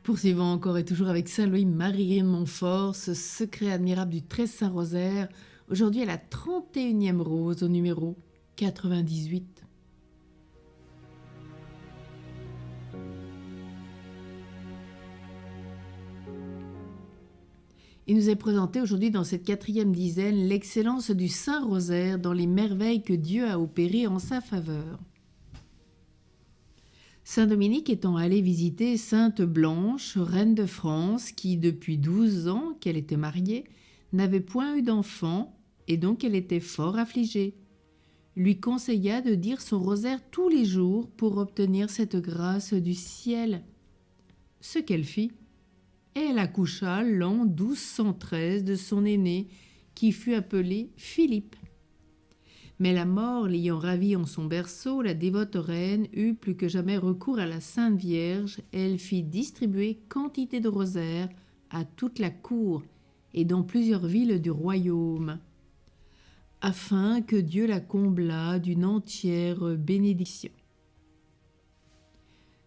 Poursuivons encore et toujours avec Saint Louis Marie de Montfort, ce secret admirable du 13 Saint-Rosaire, aujourd'hui à la 31e rose au numéro 98. Il nous est présenté aujourd'hui dans cette 4e dizaine l'excellence du Saint-Rosaire dans les merveilles que Dieu a opérées en sa faveur. Saint Dominique étant allé visiter Sainte Blanche, reine de France, qui depuis 12 ans qu'elle était mariée, n'avait point eu d'enfant, et donc elle était fort affligée, lui conseilla de dire son rosaire tous les jours pour obtenir cette grâce du ciel. Ce qu'elle fit, et elle accoucha l'an 1213 de son aîné, qui fut appelé Philippe. Mais la mort l'ayant ravie en son berceau, la dévote reine eut plus que jamais recours à la Sainte Vierge, et elle fit distribuer quantité de rosaires à toute la cour et dans plusieurs villes du royaume, afin que Dieu la comblât d'une entière bénédiction.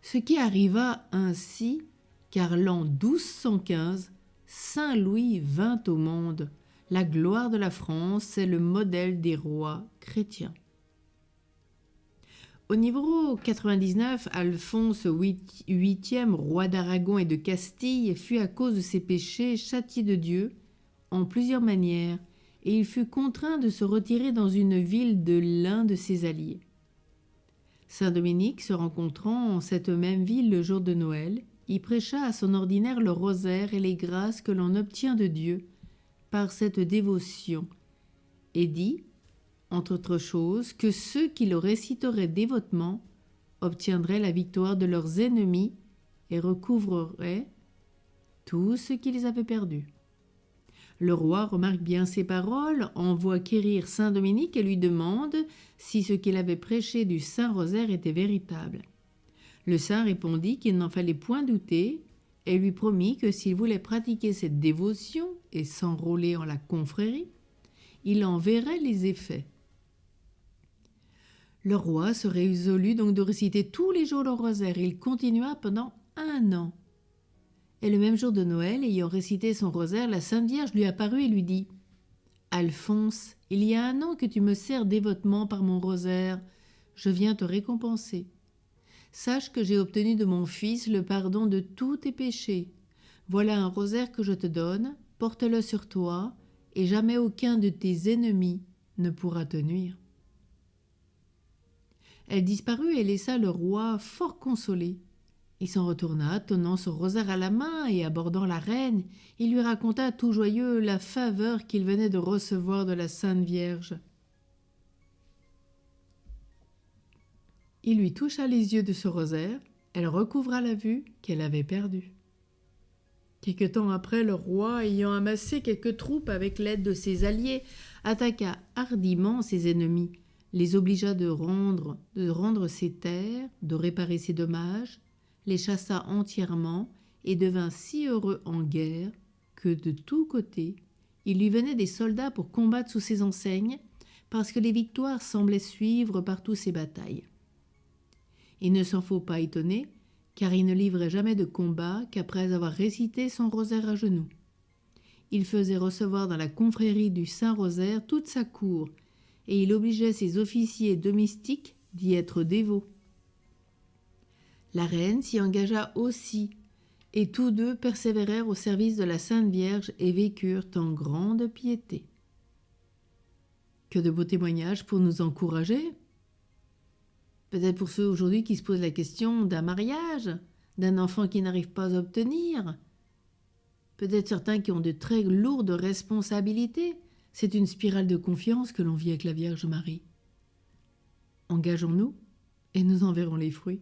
Ce qui arriva ainsi, car l'an 1215, Saint Louis vint au monde. La gloire de la France, c'est le modèle des rois chrétiens. Au numéro 99, Alphonse VIII, roi d'Aragon et de Castille, fut à cause de ses péchés châtié de Dieu en plusieurs manières, et il fut contraint de se retirer dans une ville de l'un de ses alliés. Saint Dominique, se rencontrant en cette même ville le jour de Noël, y prêcha à son ordinaire le rosaire et les grâces que l'on obtient de Dieu par cette dévotion, et dit, entre autres choses, que ceux qui le réciteraient dévotement obtiendraient la victoire de leurs ennemis et recouvreraient tout ce qu'ils avaient perdu. Le roi remarque bien ces paroles, envoie quérir Saint Dominique et lui demande si ce qu'il avait prêché du Saint-Rosaire était véritable. Le saint répondit qu'il n'en fallait point douter, et lui promit que s'il voulait pratiquer cette dévotion et s'enrôler en la confrérie, il en verrait les effets. Le roi se résolut donc de réciter tous les jours le rosaire, et il continua pendant 1 an. Et le même jour de Noël, ayant récité son rosaire, la Sainte Vierge lui apparut et lui dit « Alphonse, il y a 1 an que tu me sers dévotement par mon rosaire, je viens te récompenser. Sache que j'ai obtenu de mon Fils le pardon de tous tes péchés. Voilà un rosaire que je te donne, porte-le sur toi, et jamais aucun de tes ennemis ne pourra te nuire. » Elle disparut et laissa le roi fort consolé. Il s'en retourna, tenant son rosaire à la main, et abordant la reine, il lui raconta tout joyeux la faveur qu'il venait de recevoir de la Sainte Vierge. Il lui toucha les yeux de ce rosaire, elle recouvra la vue qu'elle avait perdue. Quelque temps après, le roi, ayant amassé quelques troupes avec l'aide de ses alliés, attaqua hardiment ses ennemis, les obligea de rendre ses terres, de réparer ses dommages, les chassa entièrement et devint si heureux en guerre que de tous côtés, il lui venait des soldats pour combattre sous ses enseignes, parce que les victoires semblaient suivre partout ses batailles. Il ne s'en faut pas étonner, car il ne livrait jamais de combat qu'après avoir récité son rosaire à genoux. Il faisait recevoir dans la confrérie du Saint-Rosaire toute sa cour, et il obligeait ses officiers domestiques d'y être dévots. La reine s'y engagea aussi, et tous deux persévérèrent au service de la Sainte Vierge et vécurent en grande piété. Que de beaux témoignages pour nous encourager! Peut-être pour ceux aujourd'hui qui se posent la question d'un mariage, d'un enfant qui n'arrive pas à obtenir. Peut-être certains qui ont de très lourdes responsabilités. C'est une spirale de confiance que l'on vit avec la Vierge Marie. Engageons-nous et nous en verrons les fruits.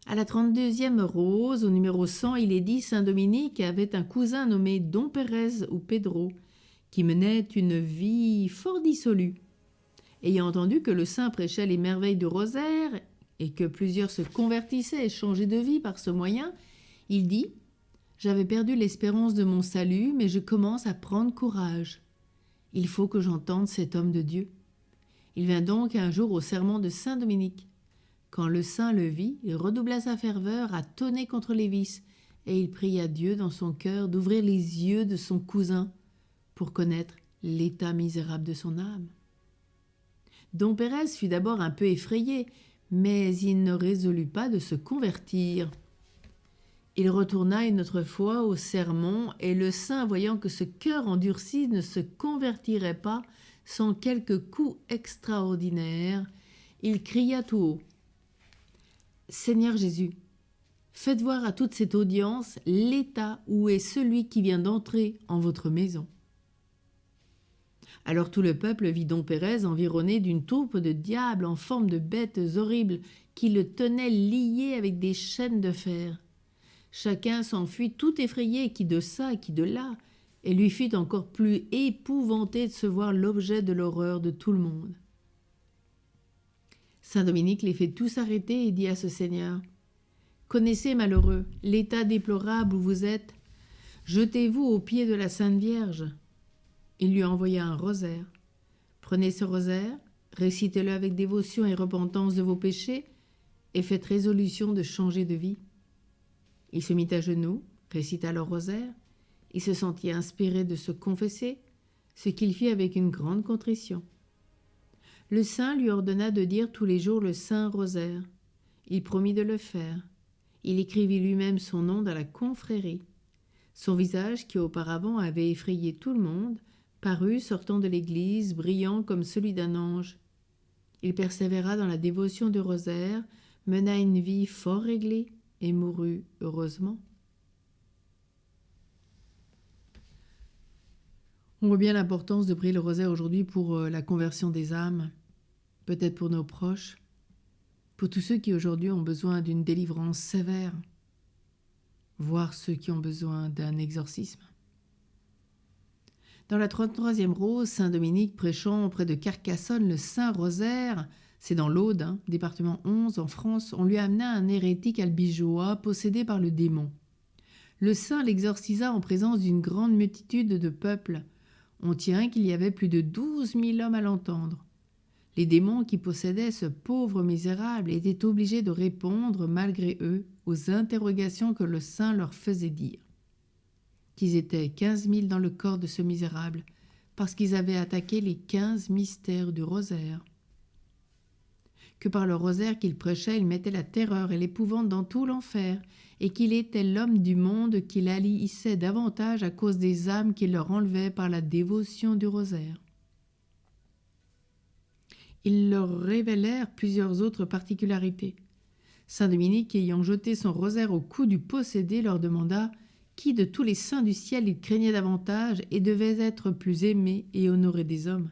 À la 32e rose, au numéro 100, il est dit Saint Dominique avait un cousin nommé Don Pérez ou Pedro, qui menait une vie fort dissolue. Ayant entendu que le saint prêchait les merveilles du rosaire et que plusieurs se convertissaient et changeaient de vie par ce moyen, il dit « J'avais perdu l'espérance de mon salut, mais je commence à prendre courage. Il faut que j'entende cet homme de Dieu. » Il vint donc un jour au sermon de Saint Dominique. Quand le saint le vit, il redoubla sa ferveur à tonner contre les vices, et il pria Dieu dans son cœur d'ouvrir les yeux de son cousin pour connaître l'état misérable de son âme. Dom Pérez fut d'abord un peu effrayé, mais il ne résolut pas de se convertir. Il retourna une autre fois au sermon, et le saint, voyant que ce cœur endurci ne se convertirait pas sans quelque coup extraordinaire, il cria tout haut : « Seigneur Jésus, faites voir à toute cette audience l'état où est celui qui vient d'entrer en votre maison. » Alors tout le peuple vit Dom Pérez environné d'une troupe de diables en forme de bêtes horribles qui le tenaient lié avec des chaînes de fer. Chacun s'enfuit tout effrayé, qui de ça, qui de là, et lui fut encore plus épouvanté de se voir l'objet de l'horreur de tout le monde. Saint Dominique les fait tous arrêter et dit à ce Seigneur : « Connaissez, malheureux, l'état déplorable où vous êtes. Jetez-vous aux pieds de la Sainte Vierge. » Il lui envoya un rosaire. « Prenez ce rosaire, récitez-le avec dévotion et repentance de vos péchés, et faites résolution de changer de vie. » Il se mit à genoux, récita le rosaire, il se sentit inspiré de se confesser, ce qu'il fit avec une grande contrition. Le saint lui ordonna de dire tous les jours le saint rosaire. Il promit de le faire. Il écrivit lui-même son nom dans la confrérie. Son visage, qui auparavant avait effrayé tout le monde, parut sortant de l'église, brillant comme celui d'un ange. Il persévéra dans la dévotion du rosaire, mena une vie fort réglée et mourut heureusement. On voit bien l'importance de prier le rosaire aujourd'hui pour la conversion des âmes, peut-être pour nos proches, pour tous ceux qui aujourd'hui ont besoin d'une délivrance sévère, voire ceux qui ont besoin d'un exorcisme. Dans la 33e rose, Saint Dominique prêchant auprès de Carcassonne le Saint Rosaire, c'est dans l'Aude, département 11 en France, on lui amena un hérétique albigeois possédé par le démon. Le saint l'exorcisa en présence d'une grande multitude de peuple. On tient qu'il y avait plus de 12 000 hommes à l'entendre. Les démons qui possédaient ce pauvre misérable étaient obligés de répondre, malgré eux, aux interrogations que le saint leur faisait dire. Qu'ils étaient 15 000 dans le corps de ce misérable, parce qu'ils avaient attaqué les 15 mystères du rosaire. Que par le rosaire qu'il prêchait, il mettait la terreur et l'épouvante dans tout l'enfer, et qu'il était l'homme du monde qui l'haïssait davantage à cause des âmes qu'il leur enlevait par la dévotion du rosaire. Ils leur révélèrent plusieurs autres particularités. Saint Dominique, ayant jeté son rosaire au cou du possédé, leur demanda qui de tous les saints du ciel il craignait davantage et devait être plus aimé et honoré des hommes.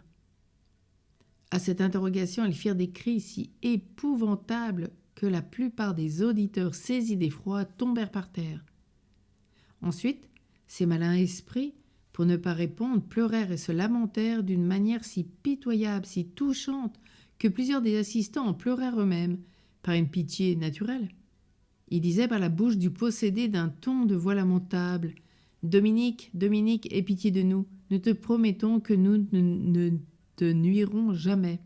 À cette interrogation, ils firent des cris si épouvantables que la plupart des auditeurs saisis d'effroi tombèrent par terre. Ensuite, ces malins esprits, pour ne pas répondre, pleurèrent et se lamentèrent d'une manière si pitoyable, si touchante, que plusieurs des assistants en pleurèrent eux-mêmes, par une pitié naturelle. Ils disaient par la bouche du possédé d'un ton de voix lamentable : « Dominique, Dominique, aie pitié de nous, nous te promettons que nous ne te nuirons jamais.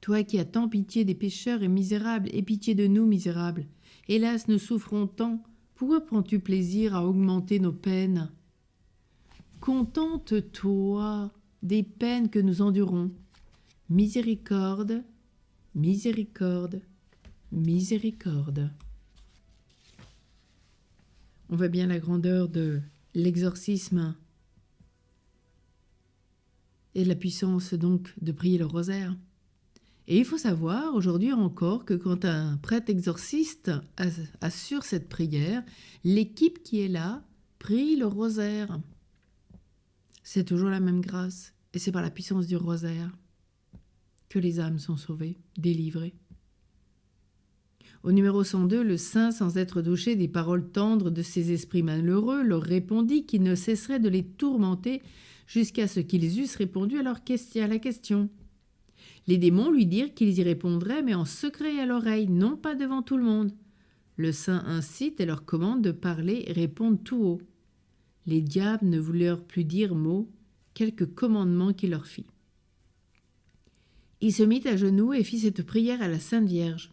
Toi qui as tant pitié des pécheurs et misérables, aie pitié de nous, misérables. Hélas, nous souffrons tant, pourquoi prends-tu plaisir à augmenter nos peines ? Contente-toi des peines que nous endurons. Miséricorde, miséricorde, miséricorde. » On voit bien la grandeur de l'exorcisme et la puissance donc de prier le rosaire. Et il faut savoir aujourd'hui encore que quand un prêtre exorciste assure cette prière, l'équipe qui est là prie le rosaire. C'est toujours la même grâce et c'est par la puissance du rosaire que les âmes sont sauvées, délivrées. Au numéro 102, le saint, sans être douché des paroles tendres de ces esprits malheureux, leur répondit qu'il ne cesserait de les tourmenter jusqu'à ce qu'ils eussent répondu à la question. Les démons lui dirent qu'ils y répondraient, mais en secret à l'oreille, non pas devant tout le monde. Le saint incite et leur commande de parler et répondre tout haut. Les diables ne voulurent plus dire mot, quelques commandements qu'il leur fit. Il se mit à genoux et fit cette prière à la Sainte Vierge.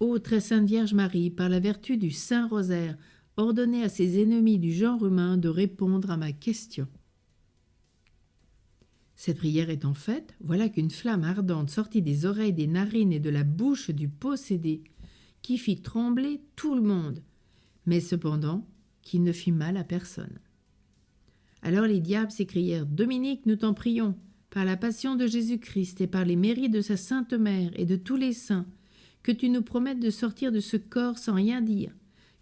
Ô très sainte Vierge Marie, par la vertu du Saint Rosaire, ordonnez à ces ennemis du genre humain de répondre à ma question. Cette prière étant faite, voilà qu'une flamme ardente sortit des oreilles, des narines et de la bouche du possédé, qui fit trembler tout le monde, mais cependant qui ne fit mal à personne. Alors les diables s'écrièrent « Dominique, nous t'en prions, par la passion de Jésus-Christ et par les mérites de sa Sainte Mère et de tous les saints, que tu nous promettes de sortir de ce corps sans rien dire,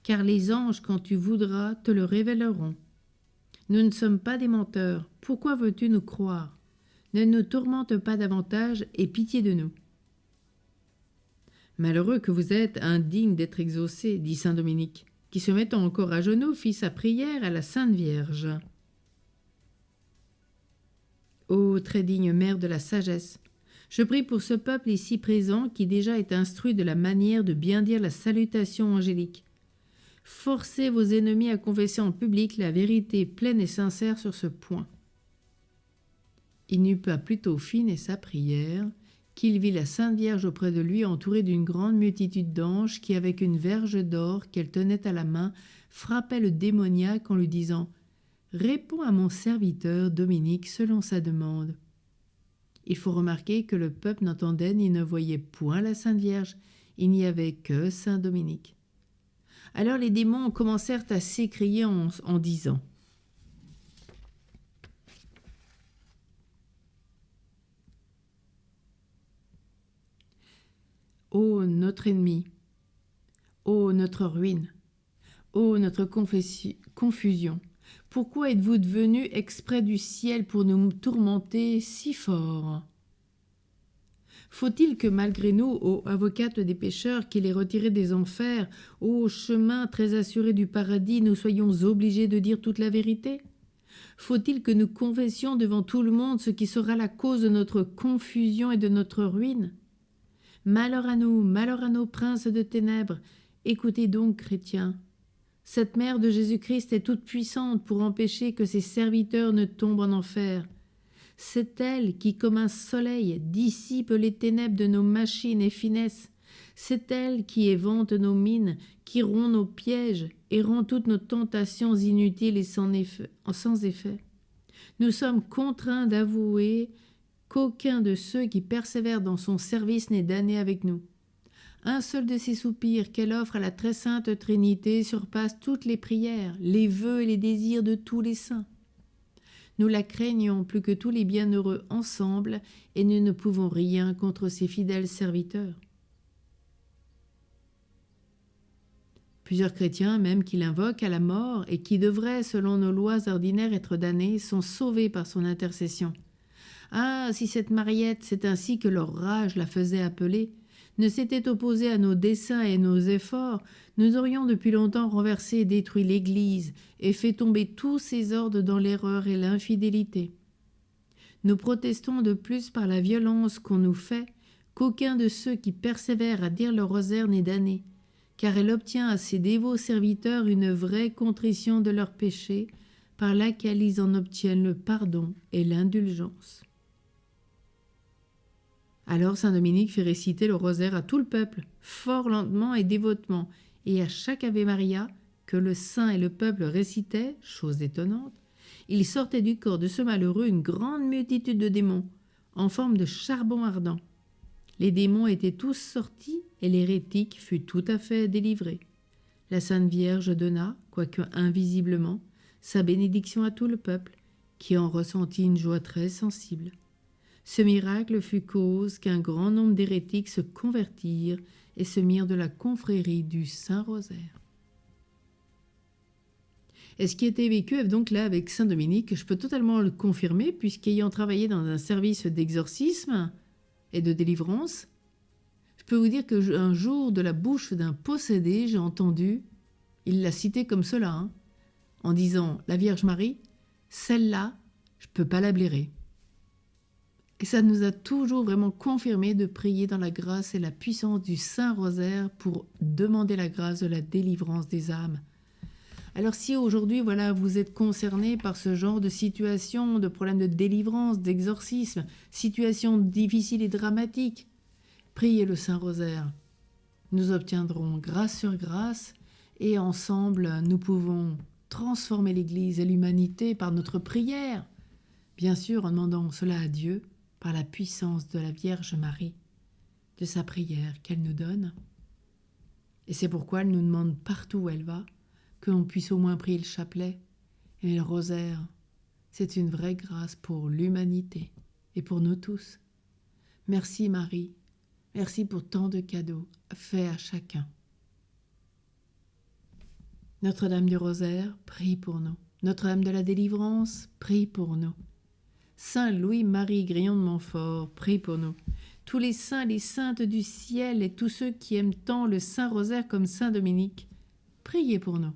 car les anges, quand tu voudras, te le révéleront. Nous ne sommes pas des menteurs, pourquoi veux-tu nous croire? Ne nous tourmente pas davantage et pitié de nous. » « Malheureux que vous êtes, indigne d'être exaucé, dit saint Dominique, qui se mettant encore à genoux fit sa prière à la Sainte Vierge. Ô très digne mère de la sagesse, je prie pour ce peuple ici présent qui déjà est instruit de la manière de bien dire la salutation angélique. Forcez vos ennemis à confesser en public la vérité pleine et sincère sur ce point. Il n'eut pas plus tôt fini sa prière qu'il vit la Sainte Vierge auprès de lui entourée d'une grande multitude d'anges qui, avec une verge d'or qu'elle tenait à la main, frappaient le démoniaque en lui disant « Réponds à mon serviteur Dominique selon sa demande. » Il faut remarquer que le peuple n'entendait ni ne voyait point la Sainte Vierge, il n'y avait que saint Dominique. Alors les démons commencèrent à s'écrier en disant « Ô notre ennemi, ô notre ruine, ô notre confusion, pourquoi êtes-vous devenus exprès du ciel pour nous tourmenter si fort? Faut-il que malgré nous, ô avocates des pécheurs qui les retiraient des enfers, ô chemin très assuré du paradis, nous soyons obligés de dire toute la vérité? Faut-il que nous confessions devant tout le monde ce qui sera la cause de notre confusion et de notre ruine? Malheur à nos princes de ténèbres, écoutez donc, chrétiens. Cette mère de Jésus-Christ est toute puissante pour empêcher que ses serviteurs ne tombent en enfer. C'est elle qui, comme un soleil, dissipe les ténèbres de nos machines et finesses. C'est elle qui évente nos mines, qui rompt nos pièges et rend toutes nos tentations inutiles et sans effet. Nous sommes contraints d'avouer qu'aucun de ceux qui persévèrent dans son service n'est damné avec nous. Un seul de ces soupirs qu'elle offre à la très sainte Trinité surpasse toutes les prières, les vœux et les désirs de tous les saints. Nous la craignons plus que tous les bienheureux ensemble et nous ne pouvons rien contre ses fidèles serviteurs. Plusieurs chrétiens, même qui l'invoquent à la mort et qui devraient, selon nos lois ordinaires, être damnés, sont sauvés par son intercession. Ah, si cette Mariette, c'est ainsi que leur rage la faisait appeler, ne s'était opposée à nos desseins et nos efforts, nous aurions depuis longtemps renversé et détruit l'Église et fait tomber tous ses ordres dans l'erreur et l'infidélité. Nous protestons de plus par la violence qu'on nous fait qu'aucun de ceux qui persévèrent à dire le rosaire n'est damné, car elle obtient à ses dévots serviteurs une vraie contrition de leurs péchés, par laquelle ils en obtiennent le pardon et l'indulgence. Alors saint Dominique fit réciter le rosaire à tout le peuple, fort lentement et dévotement, et à chaque Ave Maria que le saint et le peuple récitaient, chose étonnante, il sortait du corps de ce malheureux une grande multitude de démons, en forme de charbon ardent. Les démons étaient tous sortis et l'hérétique fut tout à fait délivré. La Sainte Vierge donna, quoique invisiblement, sa bénédiction à tout le peuple, qui en ressentit une joie très sensible. Ce miracle fut cause qu'un grand nombre d'hérétiques se convertirent et se mirent de la confrérie du Saint-Rosaire. Et ce qui était vécu donc là avec Saint Dominique, je peux totalement le confirmer, puisqu'ayant travaillé dans un service d'exorcisme et de délivrance, je peux vous dire qu'un jour, de la bouche d'un possédé, j'ai entendu, il l'a cité comme cela, en disant « La Vierge Marie, celle-là, je ne peux pas la blairer ». Et ça nous a toujours vraiment confirmé de prier dans la grâce et la puissance du Saint-Rosaire pour demander la grâce de la délivrance des âmes. Alors si aujourd'hui, voilà, vous êtes concerné par ce genre de situation, de problème de délivrance, d'exorcisme, situation difficile et dramatique, priez le Saint-Rosaire. Nous obtiendrons grâce sur grâce et ensemble, nous pouvons transformer l'Église et l'humanité par notre prière. Bien sûr, en demandant cela à Dieu par la puissance de la Vierge Marie, de sa prière qu'elle nous donne. Et c'est pourquoi elle nous demande partout où elle va qu'on puisse au moins prier le chapelet et le rosaire. C'est une vraie grâce pour l'humanité et pour nous tous. Merci Marie, merci pour tant de cadeaux faits à chacun. Notre-Dame du Rosaire, prie pour nous. Notre-Dame de la Délivrance, prie pour nous. Saint Louis-Marie Grillon de Montfort, prie pour nous. Tous les saints, les saintes du ciel et tous ceux qui aiment tant le Saint-Rosaire comme Saint Dominique, priez pour nous.